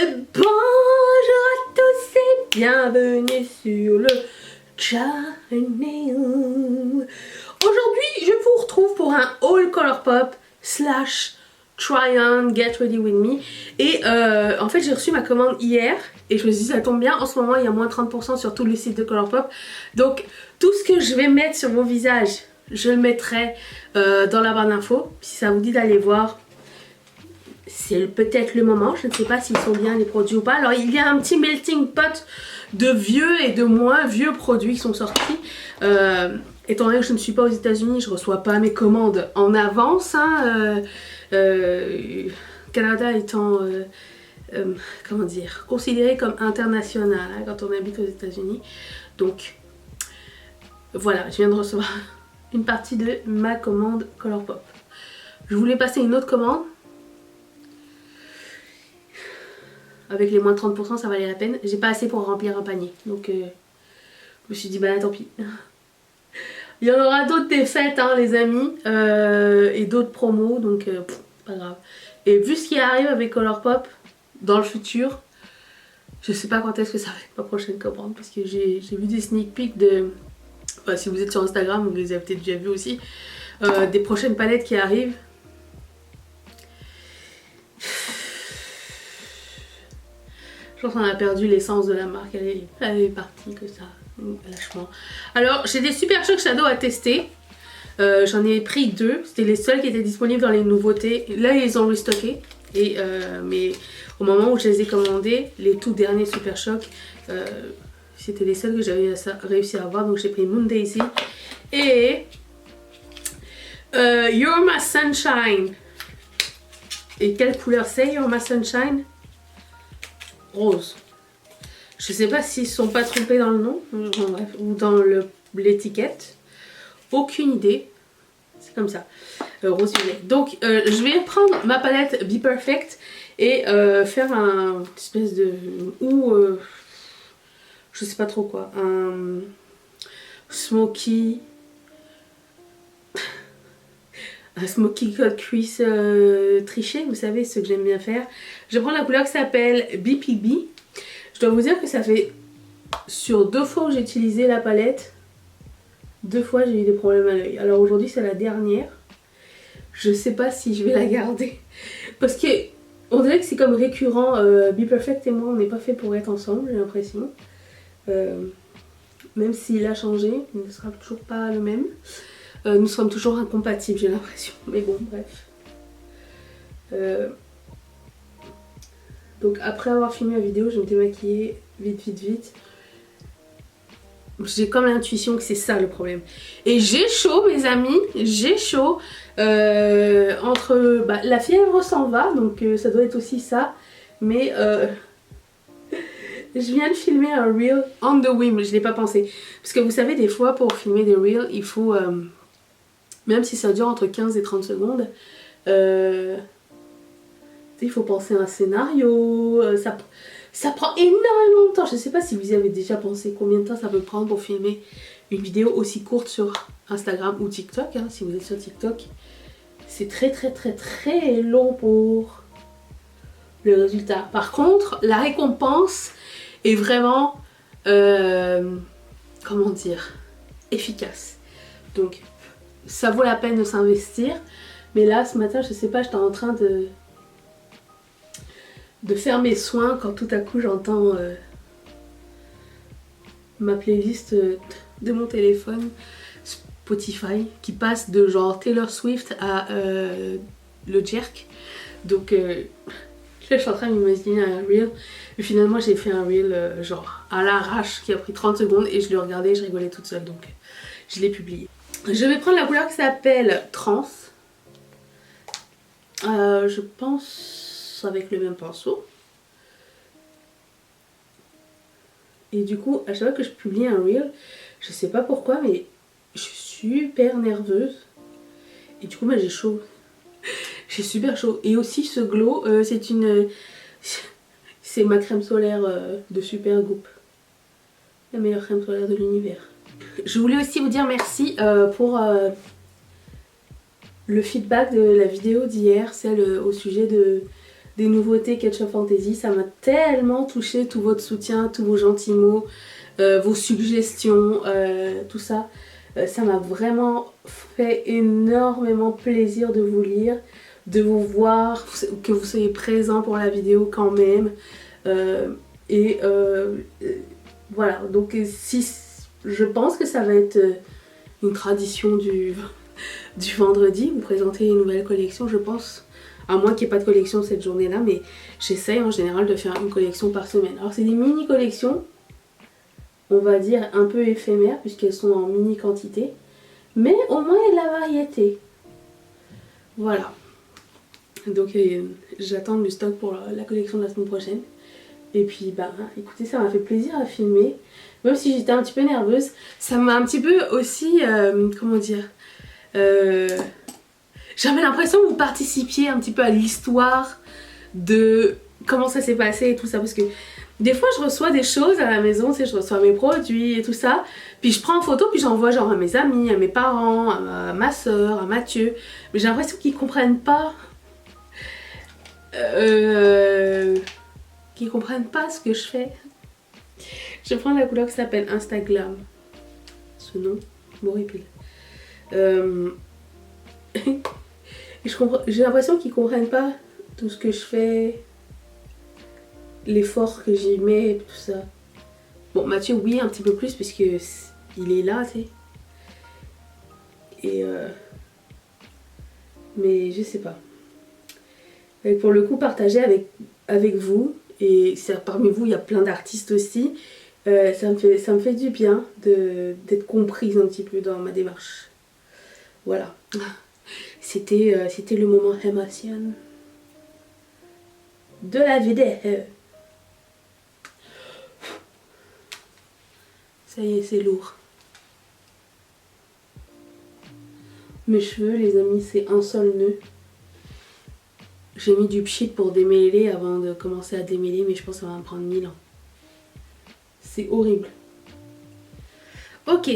Bonjour à tous et bienvenue sur le channel. Aujourd'hui, je vous retrouve pour un haul Colourpop slash try on get ready with me. Et en fait, j'ai reçu ma commande hier et je me suis dit, ça tombe bien, en ce moment il y a moins 30% sur tous les sites de Colourpop. Donc, tout ce que je vais mettre sur mon visage, je le mettrai dans la barre d'infos. Si ça vous dit d'aller voir, c'est peut-être le moment. Je ne sais pas s'ils sont bien les produits ou pas. Alors il y a un petit melting pot de vieux et de moins vieux produits qui sont sortis. Étant donné que je ne suis pas aux États-Unis, je ne reçois pas mes commandes en avance. Canada étant comment dire, considéré comme international quand on habite aux États-Unis. Donc voilà, je viens de recevoir une partie de ma commande Colourpop. Je voulais passer une autre commande. Avec les moins de 30%, ça valait la peine. J'ai pas assez pour remplir un panier. Donc, je me suis dit, bah tant pis. Il y en aura d'autres des fêtes, hein, les amis. Et d'autres promos. Donc, pas grave. Et vu ce qui arrive avec Colourpop dans le futur, je sais pas quand est-ce que ça va être ma prochaine commande. Parce que j'ai vu des sneak peeks de... Enfin, si vous êtes sur Instagram, vous les avez peut-être déjà vus aussi. Des prochaines palettes qui arrivent. Je pense qu'on a perdu l'essence de la marque, elle est partie que ça, lâchement. Alors j'ai des Super Shock Shadow à tester. J'en ai pris deux, c'était les seuls qui étaient disponibles dans les nouveautés. Là ils ont restocké. Et, mais au moment où je les ai commandés, les tout derniers Super Shock, c'était les seuls que j'avais réussi à avoir. Donc j'ai pris Moon Daisy et You're My Sunshine. Et quelle couleur c'est You're My Sunshine? Rose. Je sais pas s'ils ne sont pas trompés dans le nom ou dans l'étiquette. Aucune idée. C'est comme ça. Rose violet. Donc je vais prendre ma palette Be Perfect et faire un espèce de... je sais pas trop quoi. Un smoky... un smoky cold crease triché, vous savez ce que j'aime bien faire. Je prends la couleur qui s'appelle BPB. Je dois vous dire que ça fait sur 2 fois que j'ai utilisé la palette, 2 fois j'ai eu des problèmes à l'œil. Alors aujourd'hui c'est la dernière. Je sais pas si je vais la garder parce que on dirait que c'est comme récurrent. Be Perfect et moi on n'est pas fait pour être ensemble, j'ai l'impression. Même s'il a changé, il ne sera toujours pas le même. Nous sommes toujours incompatibles, j'ai l'impression. Mais bon, bref. Donc après avoir filmé la vidéo, je me démaquillais vite. J'ai comme l'intuition que c'est ça le problème. Et j'ai chaud, mes amis. J'ai chaud. Entre... la fièvre s'en va, donc ça doit être aussi ça. Mais... je viens de filmer un reel on the whim. Je l'ai pas pensé. Parce que vous savez, des fois, pour filmer des reels, il faut... même si ça dure entre 15 et 30 secondes, il faut penser à un scénario, ça prend énormément de temps. Je ne sais pas si vous y avez déjà pensé combien de temps ça peut prendre pour filmer une vidéo aussi courte sur Instagram ou TikTok. Hein, si vous êtes sur TikTok, c'est très long pour le résultat. Par contre, la récompense est vraiment, comment dire, efficace. Donc, ça vaut la peine de s'investir. Mais là, ce matin, je sais pas, j'étais en train de faire mes soins quand tout à coup j'entends ma playlist de mon téléphone Spotify qui passe de genre Taylor Swift à le Jerk. Donc là, je suis en train d'imaginer un reel. Et finalement, j'ai fait un reel genre à l'arrache qui a pris 30 secondes et je le regardais et je rigolais toute seule. Donc je l'ai publié. Je vais prendre la couleur qui s'appelle Trans. Je pense avec le même pinceau. Et du coup, à chaque fois que je publie un reel, je sais pas pourquoi, mais je suis super nerveuse. Et du coup, j'ai chaud. J'ai super chaud. Et aussi ce glow, c'est ma crème solaire de Supergoop. La meilleure crème solaire de l'univers. Je voulais aussi vous dire merci pour le feedback de la vidéo d'hier, celle au sujet de des nouveautés Ketchup Fantasy. Ça m'a tellement touché, tout votre soutien, tous vos gentils mots, vos suggestions, tout ça. Ça m'a vraiment fait énormément plaisir de vous lire, de vous voir, que vous soyez présents pour la vidéo quand même. Voilà, donc si je pense que ça va être une tradition du vendredi, vous présenter une nouvelle collection, je pense. À moins qu'il n'y ait pas de collection cette journée-là, mais j'essaye en général de faire une collection par semaine. Alors c'est des mini-collections, on va dire un peu éphémères, puisqu'elles sont en mini quantité. Mais au moins il y a de la variété. Voilà. Donc j'attends le stock pour la collection de la semaine prochaine. Et puis bah écoutez, ça m'a fait plaisir à filmer. Même si j'étais un petit peu nerveuse. Ça m'a un petit peu aussi, comment dire, j'avais l'impression que vous participiez un petit peu à l'histoire de comment ça s'est passé et tout ça. Parce que des fois je reçois des choses à la maison, tu sais, je reçois mes produits et tout ça. Puis je prends en photo, puis j'envoie genre à mes amis, à mes parents, à ma soeur, à Mathieu. Mais j'ai l'impression qu'ils comprennent pas. Qu'ils comprennent pas ce que je fais. Je prends la couleur qui s'appelle Instagram. Ce nom m'horripile. J'ai l'impression qu'ils comprennent pas tout ce que je fais, l'effort que j'y mets, tout ça. Bon, Mathieu, oui, un petit peu plus, puisque il est là, tu sais. Et mais je sais pas. Et pour le coup, partager avec vous, et parmi vous, il y a plein d'artistes aussi, ça me fait du bien d'être comprise un petit peu dans ma démarche. Voilà. C'était le moment émotion de la vidéo. Ça y est, c'est lourd. Mes cheveux, les amis, c'est un seul nœud. J'ai mis du pchit pour démêler avant de commencer à démêler, mais je pense que ça va me prendre 1000 ans. C'est horrible. Ok,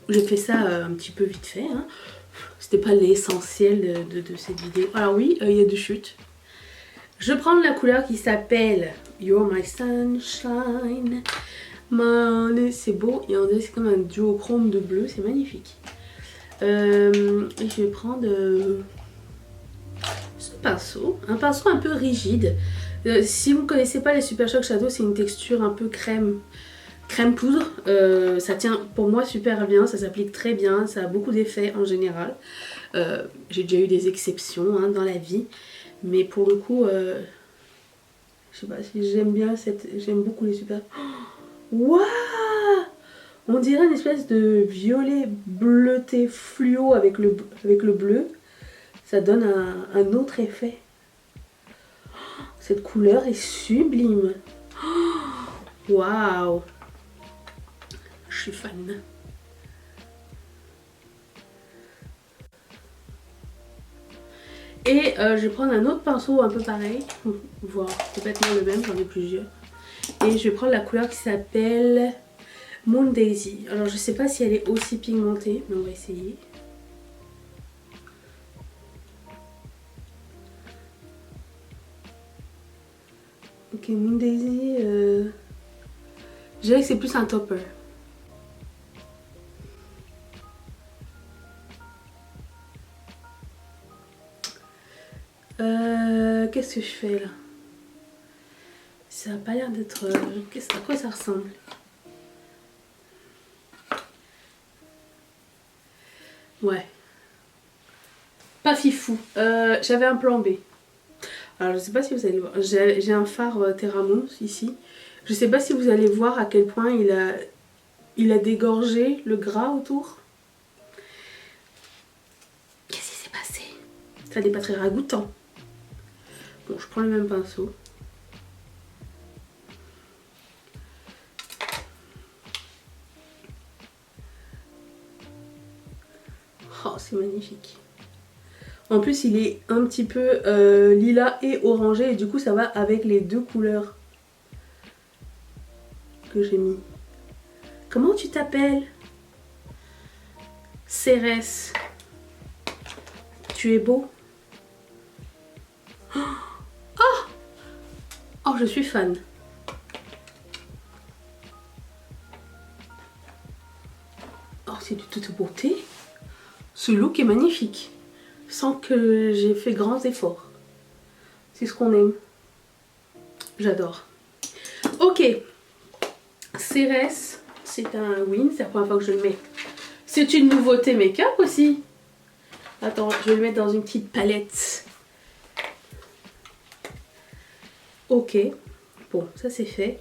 j'ai fait ça un petit peu vite fait. Hein. C'était pas l'essentiel de cette vidéo. Alors oui, il y a des chutes. Je vais prendre la couleur qui s'appelle You're My Sunshine. C'est beau, et on dirait c'est comme un duochrome de bleu, c'est magnifique. Et je vais prendre ce pinceau, un pinceau un peu rigide. Si vous ne connaissez pas les Super Shock Shadow, c'est une texture un peu crème poudre. Ça tient pour moi super bien, ça s'applique très bien, ça a beaucoup d'effets en général. J'ai déjà eu des exceptions hein, dans la vie, mais pour le coup, je sais pas si j'aime beaucoup les Super. Waouh! On dirait une espèce de violet bleuté fluo avec le bleu. Ça donne un autre effet. Cette couleur est sublime. Waouh! Je suis fan. Et je vais prendre un autre pinceau un peu pareil, voire complètement le même, j'en ai plusieurs. Et je vais prendre la couleur qui s'appelle Moon Daisy. Alors je sais pas si elle est aussi pigmentée, mais on va essayer. Ok, Moon Daisy, je dirais que c'est plus un topper. Qu'est-ce que je fais là? Ça a pas l'air d'être... à quoi ça ressemble? Ouais. Pas fifou. J'avais un plan B. Alors je sais pas si vous allez voir. J'ai un fard Terramons ici. Je sais pas si vous allez voir à quel point il a dégorgé le gras autour. Qu'est-ce qui s'est passé? Ça n'est pas très ragoûtant. Bon, je prends le même pinceau. Oh, c'est magnifique. En plus, il est un petit peu lilas et orangé. Et du coup, ça va avec les deux couleurs que j'ai mis. Comment tu t'appelles? Cérès. Tu es beau. Oh, Oh, je suis fan. Oh, c'est de toute beauté. Ce look est magnifique. Sans que j'ai fait grands efforts. C'est ce qu'on aime. J'adore. Ok. Cérès, c'est un win. C'est la première fois que je le mets. C'est une nouveauté make-up aussi. Attends, je vais le mettre dans une petite palette. Ok. Bon, ça c'est fait.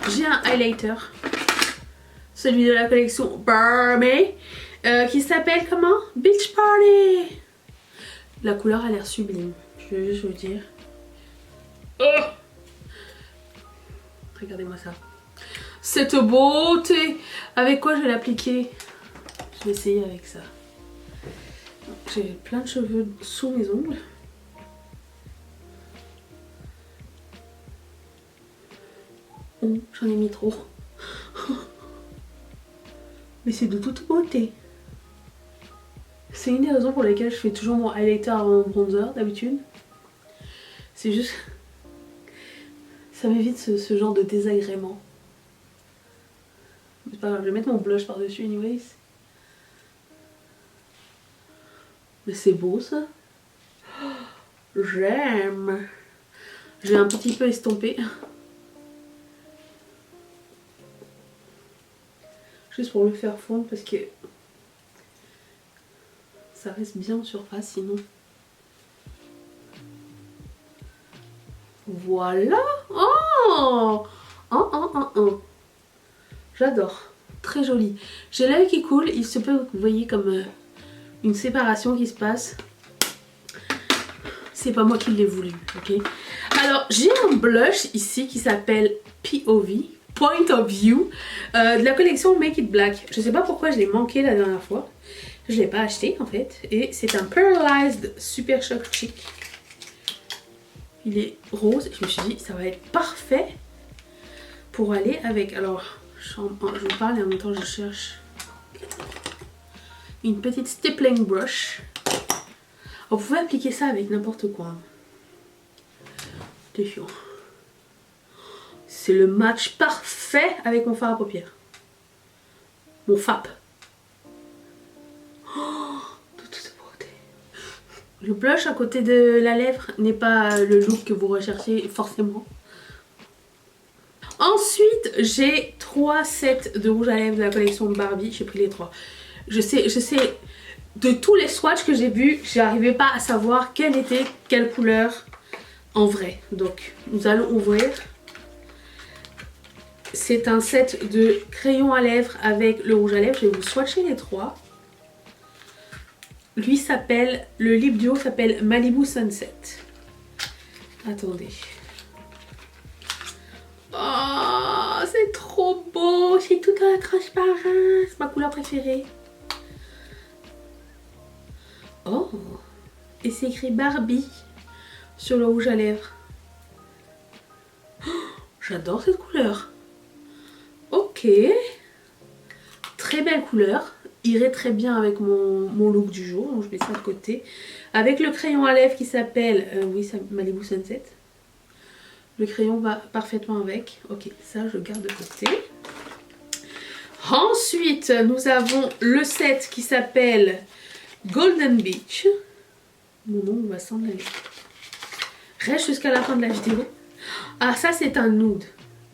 J'ai un highlighter. Celui de la collection Barbie. Qui s'appelle comment? Beach Party. La couleur a l'air sublime. Je veux juste vous dire. Oh, regardez-moi ça. Cette beauté. Avec quoi je vais l'appliquer? Je vais essayer avec ça. J'ai plein de cheveux sous mes ongles. Oh, j'en ai mis trop. Mais c'est de toute beauté. C'est une des raisons pour lesquelles je fais toujours mon highlighter avant mon bronzer d'habitude. C'est juste... ça m'évite ce genre de désagrément. C'est pas grave, je vais mettre mon blush par-dessus anyways. Mais c'est beau ça. J'aime. J'ai un petit peu estompé. Juste pour le faire fondre parce que ça reste bien en surface sinon. Voilà. Oh, oh, oh, oh, oh. J'adore. Très joli. J'ai l'œil qui coule. Il se peut que vous voyez comme une séparation qui se passe. C'est pas moi qui l'ai voulu. Ok. Alors j'ai un blush ici qui s'appelle POV. Point of View. De la collection Make It Black. Je sais pas pourquoi je l'ai manqué la dernière fois. Je l'ai pas acheté en fait. Et c'est un Pearlized Super Shock Chic. Il est rose. Je me suis dit ça va être parfait pour aller avec. Alors je vous parle et en même temps je cherche une petite stippling brush. Vous pouvez appliquer ça avec n'importe quoi. Défiant. C'est le match parfait avec mon fard à paupières. Mon FAP. Oh, de toute beauté. Le blush à côté de la lèvre n'est pas le look que vous recherchez forcément. Ensuite, j'ai 3 sets de rouge à lèvres de la collection Barbie. J'ai pris les 3. Je sais, de tous les swatchs que j'ai vus, j'arrivais pas à savoir quelle était quelle couleur en vrai. Donc, nous allons ouvrir. C'est un set de crayons à lèvres avec le rouge à lèvres. Je vais vous swatcher les 3. Lui s'appelle, le lip duo s'appelle Malibu Sunset. Attendez. Oh, c'est trop beau. C'est tout à la transparence. C'est ma couleur préférée. Oh. Et c'est écrit Barbie sur le rouge à lèvres. Oh, j'adore cette couleur. Ok. Très belle couleur. Irait très bien avec mon look du jour. Donc je mets ça de côté. Avec le crayon à lèvres qui s'appelle... oui, ça, Malibu Sunset. Le crayon va parfaitement avec. Ok, ça je garde de côté. Ensuite, nous avons le set qui s'appelle Golden Beach. Mon nom va s'en aller. Reste jusqu'à la fin de la vidéo. Ah, ça c'est un nude.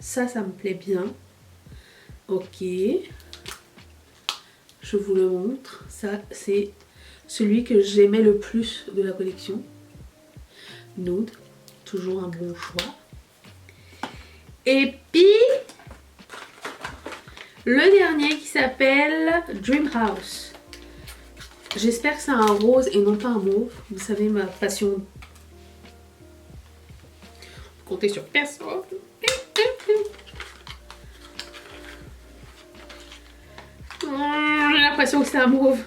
Ça me plaît bien. Ok. Je vous le montre. Ça, c'est celui que j'aimais le plus de la collection. Nude. Toujours un bon choix. Et puis, le dernier qui s'appelle Dream House. J'espère que c'est un rose et non pas un mauve. Vous savez ma passion. Vous comptez sur personne. J'ai l'impression que c'est un mauve.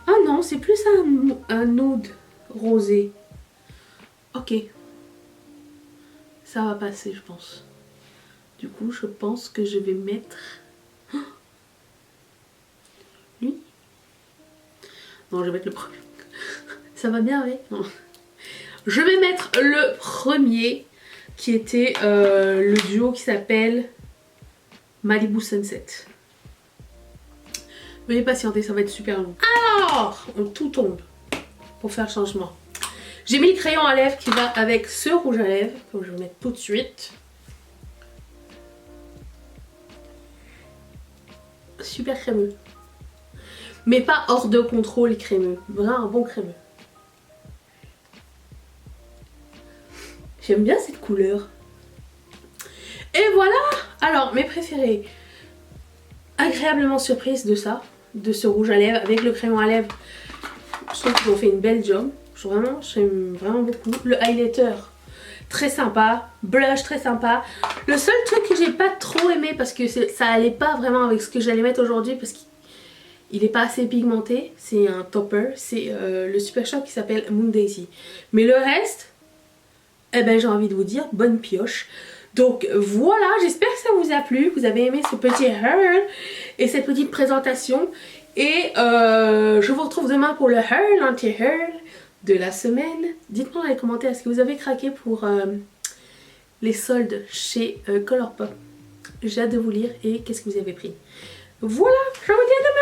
Ah non, c'est plus un nude rosé. Ok. Ça va passer, je pense. Du coup, je pense que je vais mettre... lui. Non, je vais mettre le premier. Ça va bien avec? Non. Je vais mettre le premier qui était le duo qui s'appelle Malibu Sunset. Veuillez patienter, ça va être super long. Alors, tout tombe pour faire le changement. J'ai mis le crayon à lèvres qui va avec ce rouge à lèvres, que je vais mettre tout de suite. Super crémeux. Mais pas hors de contrôle crémeux. Vraiment un bon crémeux. J'aime bien cette couleur. Et voilà. Alors, mes préférés. Agréablement surprise de ça. De ce rouge à lèvres avec le crayon à lèvres. Je trouve qu'ils ont fait une belle job. J'aime vraiment beaucoup. Le highlighter, très sympa. Blush, très sympa. Le seul truc que j'ai pas trop aimé parce que ça allait pas vraiment avec ce que j'allais mettre aujourd'hui parce qu'il est pas assez pigmenté. C'est un topper. C'est le Super Shop qui s'appelle Moon Daisy. Mais le reste, eh ben j'ai envie de vous dire bonne pioche. Donc voilà, j'espère que ça vous a plu, que vous avez aimé ce petit haul et cette petite présentation. Et je vous retrouve demain pour le haul, anti-haul de la semaine. Dites-moi dans les commentaires, est-ce que vous avez craqué pour les soldes chez Colourpop? J'ai hâte de vous lire et qu'est-ce que vous avez pris. Voilà, je vous dis à demain.